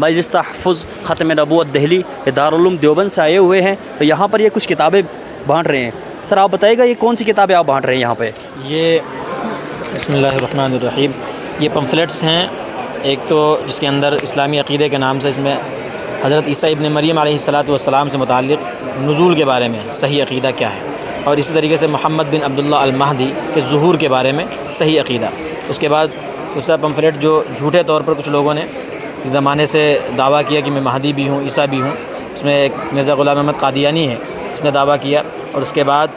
मजलिस तहफ़्फ़ुज़ ख़त्म नबूवत दिल्ली दारुल देवबंद से आए हुए हैं। तो यहाँ पर ये कुछ किताबें बांट रहे हैं। सर आप बताइएगा ये कौन सी किताबें आप बांट रहे हैं यहाँ पे? ये बिस्मिल्लाहिर्रहमानिर्रहीम, ये पम्फलेट्स हैं। एक तो जिसके अंदर इस्लामी अक़ीदे के नाम से इसमें हज़रत ईसा इब्न मरियम अलैहिस्सलातु वस्सलाम से मुताल्लिक़ नुज़ूल के बारे में सही अक़ीदा क्या है, और इसी तरीके से मोहम्मद बिन अब्दुल्लाह अल महदी के ज़ुहूर के बारे में सही अक़ीदा। उसके बाद दूसरा पम्फलेट जो झूठे तौर पर कुछ लोगों ने एक ज़माने से दावा किया कि मैं महदी भी हूँ, ईसा भी हूँ, उसमें एक मिर्ज़ा ग़ुलाम अहमद क़ादियानी है, उसने दावा किया। और उसके बाद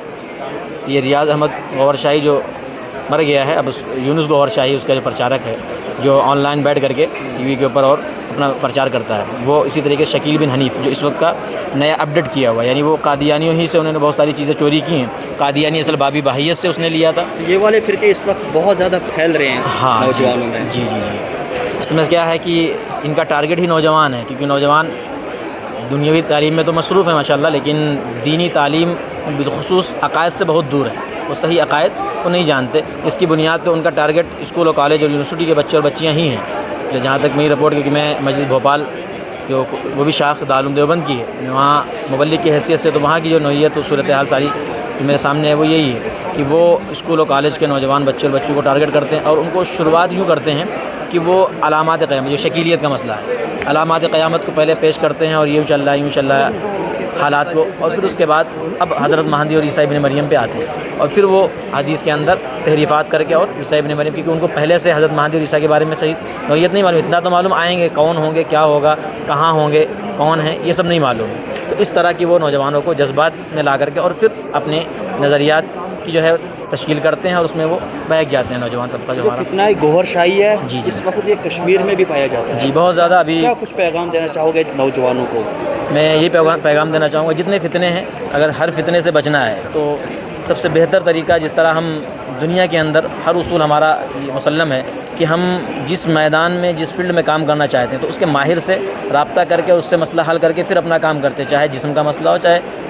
ये रियाज़ अहमद गौहर शाही जो मर गया है, अब यूनुस गौहर शाही उसका जो प्रचारक है, जो ऑनलाइन बैठ करके टीवी के ऊपर और अपना प्रचार करता है, वो इसी तरीके से शकील बिन हनीफ़ जो इस वक्त का नया अपडेट किया हुआ है, यानी वो कादियानियों ही से उन्होंने बहुत सारी चीज़ें चोरी की हैं। कादियानी असल बाबी बाहियत से उसने लिया था। ये वाले फ़िरके इस वक्त बहुत ज़्यादा फैल रहे हैं हाँ नौजवानों में। जी जी जी। इसमें क्या है कि इनका टारगेट ही नौजवान है, क्योंकि नौजवान दुनियावी तालीम में तो मसरूफ़ है माशाल्लाह, लेकिन दीनी तालीम बिलख़ुसूस अक़ायद से बहुत दूर है। वो सही अक़ायद को नहीं जानते। इसकी बुनियाद पे उनका टारगेट स्कूल और कॉलेज और यूनिवर्सिटी के बच्चे और बच्चियाँ ही हैं। जो जहाँ तक मेरी रिपोर्ट, क्योंकि मैं मजलिस भोपाल जो वो भी शाख दारुल देवबंद की है, वहाँ मुबल्लिग की हैसियत से, तो वहाँ की जो नौइयत और सूरत हाल सारी जो मेरे सामने है वो यही है कि वो स्कूल और कॉलेज के नौजवान बच्चे और बच्चों को टारगेट करते हैं। और उनको शुरुआत यूँ करते हैं कि वो अलामात क़यामत, जो शकीलियत का मसला है, अलामात क़यामत को पहले पेश करते हैं और यूँ चल रहा है हालात को, और फिर उसके बाद अब हज़रत महदी और ईसा इब्न मरियम पे आते हैं। और फिर वो हदीस के अंदर तहरीफ़ात करके और ईसा इब्न मरियम, क्योंकि उनको पहले से हज़रत महदी और ईसा के बारे में सही नौइयत नहीं मालूम। इतना तो मालूम आएंगे, कौन होंगे, क्या होगा, कहाँ होंगे, कौन है, ये सब नहीं मालूम है। तो इस तरह की वो नौजवानों को जज्बात में ला करके और फिर अपने नज़रियात की जो है तश्कील करते हैं, और उसमें वो बहक जाते हैं नौजवान तबका जो हमारा। फितना गौहर शाही है जी, इस वक्त ये कश्मीर में भी पाया जाता है। जी बहुत ज़्यादा। अभी क्या कुछ पैगाम देना चाहोगे नौजवानों को? मैं यही पैगाम देना चाहूँगा, जितने फितने हैं, अगर हर फितने से बचना है तो सबसे बेहतर तरीका, जिस तरह हम दुनिया के अंदर हर उसूल हमारा ये मुसल्लम है कि हम जिस मैदान में, जिस फील्ड में काम करना चाहते हैं, तो उसके माहिर से रब्ता करके उससे मसला हल करके फिर अपना काम करते, चाहे जिस्म का मसला हो, चाहे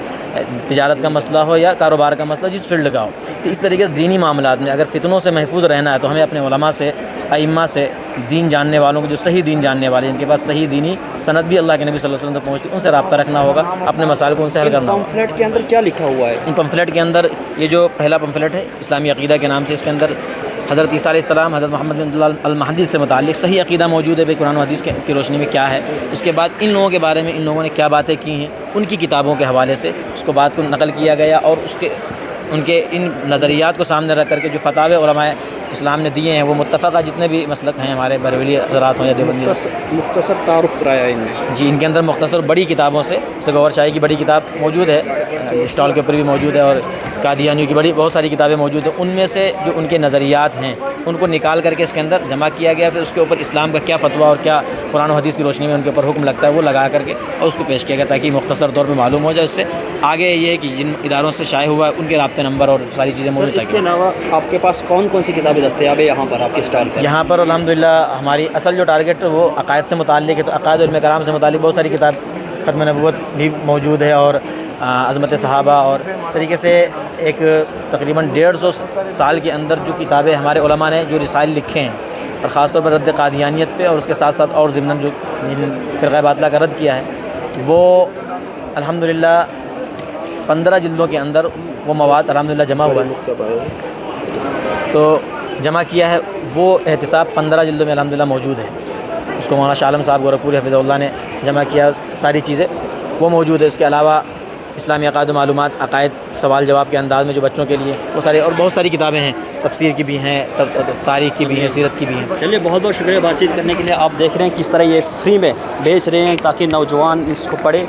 तिजारत का मसला हो या कारोबार का मसला, जिस फील्ड का हो। तो इस तरीके से दीनी मामलात में अगर फितनों से महफूज रहना है तो हमें अपने उलमा से, अइम्मा से, दीन जानने वालों को, जो सही दीन जानने वाले, जिनके पास सही दीनी सनद भी अल्लाह के नबी सल्लल्लाहु अलैहि वसल्लम तक पहुँचती, उनसे रब्ता रखना होगा, अपने मसाइल को उनसे हल करना होगा। पम्फलेट के अंदर क्या लिखा हुआ है? इन पम्फलेट के अंदर ये जो पहला पम्फलेट है इस्लामी अक़ीदा के नाम से, इसके अंदर हज़रत ईसा अलैहिस्सलाम, हज़रत मोहम्मद बिन अब्दुल्लाह अल महदी से मुताल्लिक़ सही अक़ीदा मौजूद है भाई, कुरान और हदीस की रोशनी में क्या है। उसके बाद इन लोगों के बारे में, इन लोगों ने क्या बातें की हैं, उनकी किताबों के हवाले से उसको बात को नकल किया गया, और उनके इन नज़रियात को सामने रख करके जो फतावे उलमाए इस्लाम ने दिए हैं, वो मुत्तफ़क़ा जितने भी मसलक हैं हमारे बरेलवी हज़रात हों या देवबंदी, मुख्तसर तारुफ़ कराया इनमें। जी इनके अंदर मुख्तसर बड़ी किताबों से गौहर शाही की बड़ी किताब मौजूद है, स्टॉल के ऊपर भी मौजूद है, और कादियानियों की बड़ी बहुत सारी किताबें मौजूद हैं। उनमें से जो उनके नज़रियात हैं उनको निकाल करके इसके अंदर जमा किया गया, फिर उसके ऊपर इस्लाम का क्या फ़तवा और क्या कुरान और हदीस की रोशनी में उनके ऊपर हुक्म लगता है वो लगा करके और उसको पेश किया गया, ताकि मुख्तसर तौर पर मालूम हो जाए। इससे आगे ये है कि जिन इदारों से शाये हुआ है उनके राब्ते नंबर और सारी चीज़ें मौजूद हैं। इसके अलावा आपके पास कौन कौन सी किताबें दस्तयाब है यहाँ पर आपके स्टॉल पर? यहाँ पर अल्हम्दुलिल्लाह हमारी असल जो टारगेट है वो अक़ायद से मुताल्लिक़ है, तो अक़ायद और इल्म कलाम से मुताल्लिक़ बहुत सारी किताब ख़त्म नबूवत भी मौजूद है, और अज़मत सहाबा, और तरीके से एक तकरीबन 150 साल के अंदर जो किताबें हमारे उलमा ने जो रिसाइल लिखे हैं, और ख़ास तौर पर रद्द कादियानियत पे, और उसके साथ साथ और ज़िम्नन जो फ़िरक़ा बातिला का रद्द किया है, वो अल्हम्दुलिल्लाह 15 जिल्दों के अंदर वो मवाद अल्हम्दुलिल्लाह जमा हुआ है। तो जमा किया है वो एहतिसाब 15 जिल्दों में अल्हम्दुलिल्लाह मौजूद है। उसको मौलाना शाह आलम साहब गोरखपुरी हफ़िज़हुल्लाह ने जमा किया, सारी चीज़ें वो मौजूद है। इसके अलावा इस्लामी अक़ायद मालूमात, अक़ायद सवाल जवाब के अंदाज़ में जो बच्चों के लिए वो सारे, और बहुत सारी किताबें हैं, तफसीर की भी हैं, तारीख़ की भी हैं, सीरत की भी हैं। चलिए बहुत बहुत शुक्रिया बातचीत करने के लिए। आप देख रहे हैं किस तरह ये फ्री में बेच रहे हैं ताकि नौजवान इसको पढ़े।